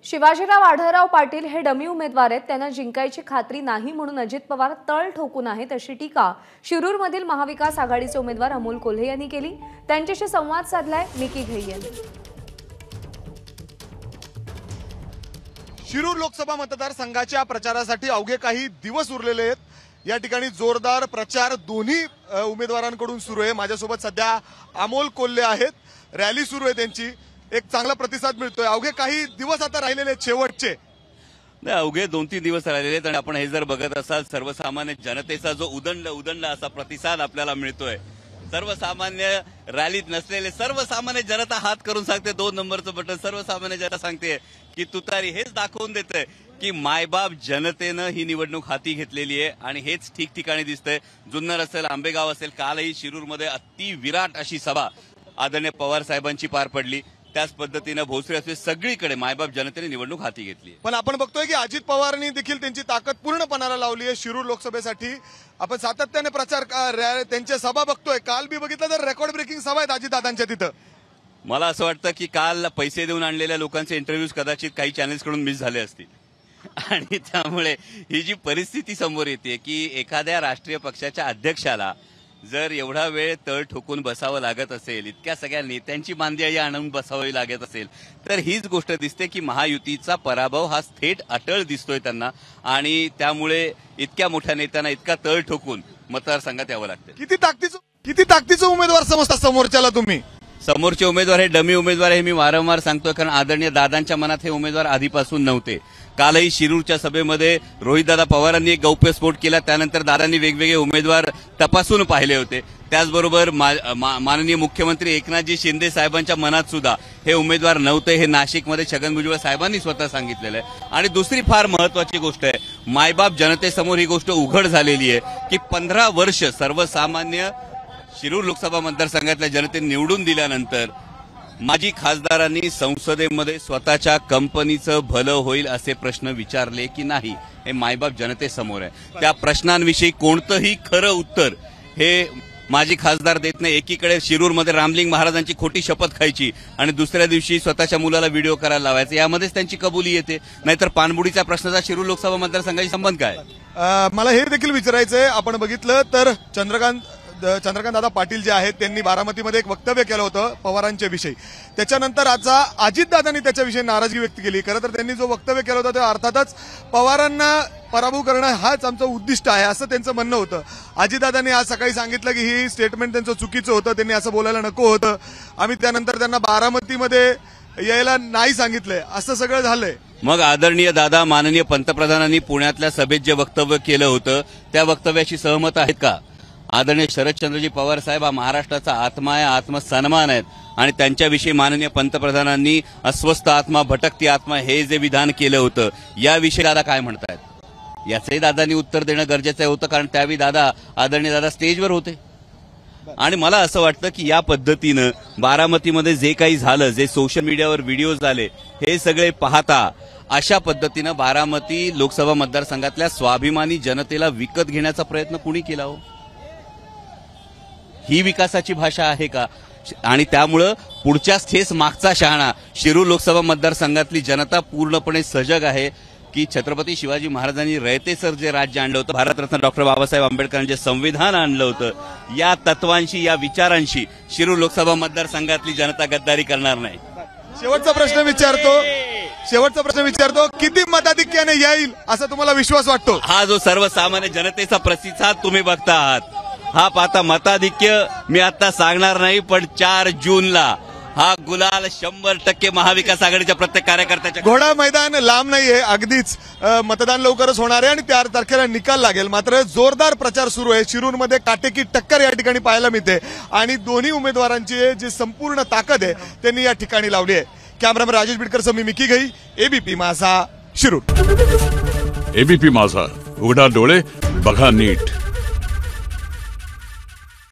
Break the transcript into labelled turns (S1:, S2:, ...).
S1: शिवाजीराव आढळराव पाटील हे डमी उमेदवार आहेत, त्यांना जिंकायची खात्री नाही म्हणून अजित पवार तळ ठोकून आहेत अशी टीका शिरूरमधील महाविकास आघाडीचे उमेदवार अमोल कोल्हे यांनी केली। त्यांच्याशी संवाद साधलाय मिकी घई यांनी।
S2: शिरूर लोकसभा मतदारसंघाच्या प्रचारासाठी अवघे काही दिवस उरलेले आहेत। या ठिकाणी जोरदार प्रचार दोन्ही उमेदवारांकडून सुरू आहे। माझ्यासोबत सध्या अमोल कोल्हे आहेत, रॅली सुरू आहे त्यांची, एक चांगला प्रतिसाद मिळतोय। अवघे काही दिवस आता राहिलेले शेवटचे
S3: अवघे 2-3 दिवस राहिलेले आहेत आणि आपण हे जर बघत असाल सर्वसामान्य जनतेचा जो उदंड असा प्रतिसाद आपल्याला मिळतोय। सर्वसामान्य रॅलीत नसलेले सर्वसामान्य जनता हात करून सांगते 2 नंबरचं बटन, सर्वसामान्य जनता सांगते की तुतारी, हेच दाखवून देतंय की मायबाप जनतेनं ही निवडणूक हाती घेतलेली आहे आणि हेच ठिकठिकाणी दिसतंय। जुन्नर असेल, आंबेगाव असेल, कालही शिरूरमध्ये अति विराट अशी सभा आदरणीय पवार साहेबांची पार पडली। त्याच पद्धतीने भोसरी असेल, सगळीकडे मायबाप जनतेने निवडणूक हाती घेतली।
S2: पण आपण बघतोय की अजित पवारांनी देखील त्यांची ताकद पूर्णपणाला लावली आहे शिरूर लोकसभेसाठी। आपण सातत्याने प्रचार त्यांच्या सभा बघतोय, काल बी बघितलं तर रेकॉर्ड ब्रेकिंग सभा आहेत अजितदादांच्या तिथं।
S3: मला असं वाटतं की काल पैसे देऊन आणलेल्या लोकांचे इंटरव्ह्यूज कदाचित काही चॅनल्सकडून मिस झाले असतील आणि त्यामुळे ही जी परिस्थिती समोर येते की एखाद्या राष्ट्रीय पक्षाच्या अध्यक्षाला जर एवढा वेळ तळ ठोकून बसावं लागत असेल, इतक्या सगळ्या नेत्यांची मांदियाळी आणून बसावी लागत असेल, तर हीच गोष्ट दिसते की महायुतीचा पराभव हा थेट अटळ दिसतोय त्यांना आणि त्यामुळे इतक्या मोठ्या नेत्यांना इतका तळ ठोकून मतदारसंघात यावं लागतं।
S2: किती ताकदीचा उमेदवार समजता समोरच्याला तुम्ही?
S3: समोरचे उमेदवार हे डमी उमेदवार आहे, मी वारंवार सांगतोय, कारण आदरणीय दादांच्या मनात हे उमेदवार आधीपासून नव्हते। कालही शिरूरच्या सभेमध्ये रोहितदादा पवारांनी एक गौप्यस्फोट केला, त्यानंतर दादांनी वेगवेगळे उमेदवार तपासून पाहिले होते। त्याचबरोबर माननीय मुख्यमंत्री एकनाथजी शिंदे साहेबांच्या मनात सुद्धा हे उमेदवार नव्हते, हे नाशिकमध्ये छगन भुजबळ साहेबांनी स्वतः सांगितलेलं आहे। आणि दुसरी फार महत्वाची गोष्ट आहे, मायबाप जनतेसमोर ही गोष्ट उघड झालेली आहे की 15 वर्ष सर्वसामान्य शिरूर लोकसभा मतदारसंघातल्या जनतेने निवडून दिल्यानंतर माजी खासदारांनी संसदेमध्ये स्वतःच्या कंपनीचं भलं होईल असे प्रश्न विचारले की नाही, हे मायबाप जनतेसमोर आहे। त्या प्रश्नांविषयी कोणतंही खरं उत्तर हे माजी खासदार देत नाही। एकीकडे शिरूरमध्ये रामलिंग महाराजांची खोटी शपथ खायची आणि दुसऱ्या दिवशी स्वतःच्या मुलाला व्हिडिओ करायला लावायचा, यामध्येच त्यांची कबुली येते। नाहीतर पाणबुडीच्या प्रश्नाचा शिरूर लोकसभा मतदारसंघाशी संबंध काय?
S2: मला हे देखील विचारायचंय। आपण बघितलं तर चंद्रकांत दादा पाटील जे आहेत त्यांनी बारामतीमध्ये एक वक्तव्य केलं होतं पवारांच्या विषयी। त्याच्यानंतर आता अजितदादांनी त्याच्याविषयी नाराजगी व्यक्त केली। खरं तर त्यांनी जो वक्तव्य केलं होतं ते अर्थातच पवारांना पराभव करणं हाच आमचं उद्दिष्ट आहे असं त्यांचं म्हणणं होतं। अजितदादांनी आज सकाळी सांगितलं की ही स्टेटमेंट त्यांचं चुकीचं होतं, त्यांनी असं बोलायला नको होतं, आम्ही त्यानंतर त्यांना बारामतीमध्ये यायला नाही सांगितलंय, असं सगळं झालंय।
S3: मग आदरणीय दादा माननीय पंतप्रधानांनी पुण्यातल्या सभेत जे वक्तव्य केलं होतं त्या वक्तव्याशी सहमत आहेत का? आदरणीय शरदचंद्रजी पवार साहेब हा महाराष्ट्राचा आत्मा आहे, आत्मसन्मान आहेत आणि त्यांच्याविषयी माननीय पंतप्रधानांनी अस्वस्थ आत्मा, भटकती आत्मा हे जे विधान केलं होतं याविषयी दादा काय म्हणतायत, याचंही दादांनी उत्तर देणं गरजेचं होतं, कारण त्यावेळी आदरणीय दादा स्टेजवर होते। आणि मला असं वाटतं की या पद्धतीनं बारामतीमध्ये जे काही झालं, जे सोशल मीडियावर व्हिडिओज आले, हे सगळे पाहता अशा पद्धतीनं बारामती लोकसभा मतदारसंघातल्या स्वाभिमानी जनतेला विकत घेण्याचा प्रयत्न कुणी केला हो? ही विकासाची भाषा आहे का? आणि त्यामुळं पुढच्याच ठेस मागचा शहाणा शिरूर लोकसभा मतदारसंघातली जनता पूर्णपणे सजग आहे की छत्रपती शिवाजी महाराजांनी रयतेसर जे राज्य आणलं होतं, भारतरत्न डॉक्टर बाबासाहेब आंबेडकरांनी जे संविधान आणलं होतं, या तत्वांशी, या विचारांशी शिरूर लोकसभा मतदारसंघातली जनता गद्दारी करणार नाही।
S2: शेवटचा प्रश्न विचारतो, किती मताधिक्याने येईल असा तुम्हाला विश्वास वाटतो?
S3: हा जो सर्वसामान्य जनतेचा प्रतिसाद तुम्ही बघता आहात, हा पाहता मताधिक्य मी आता सांगणार नाही, पण 4 जूनला हा गुलाल 100% महाविकास आघाडीच्या प्रत्येक कार्यकर्त्याच्या।
S2: घोडा मैदान लांब नाहीये, अगदीच मतदान लवकरच होणार आहे आणि 4 तारखेला निकाल लागेल। मात्र जोरदार प्रचार सुरू आहे, शिरूरमध्ये काटेकी टक्कर या ठिकाणी पाहायला मिळते आणि दोन्ही उमेदवारांची जी संपूर्ण ताकद आहे त्यांनी या ठिकाणी लावली आहे। कॅमेरामॅन राजेश बिडकर मी मिकी घई, एबीपी माझा शिरूर।
S4: एबीपी माझा, उघडा डोळे बघा नीट।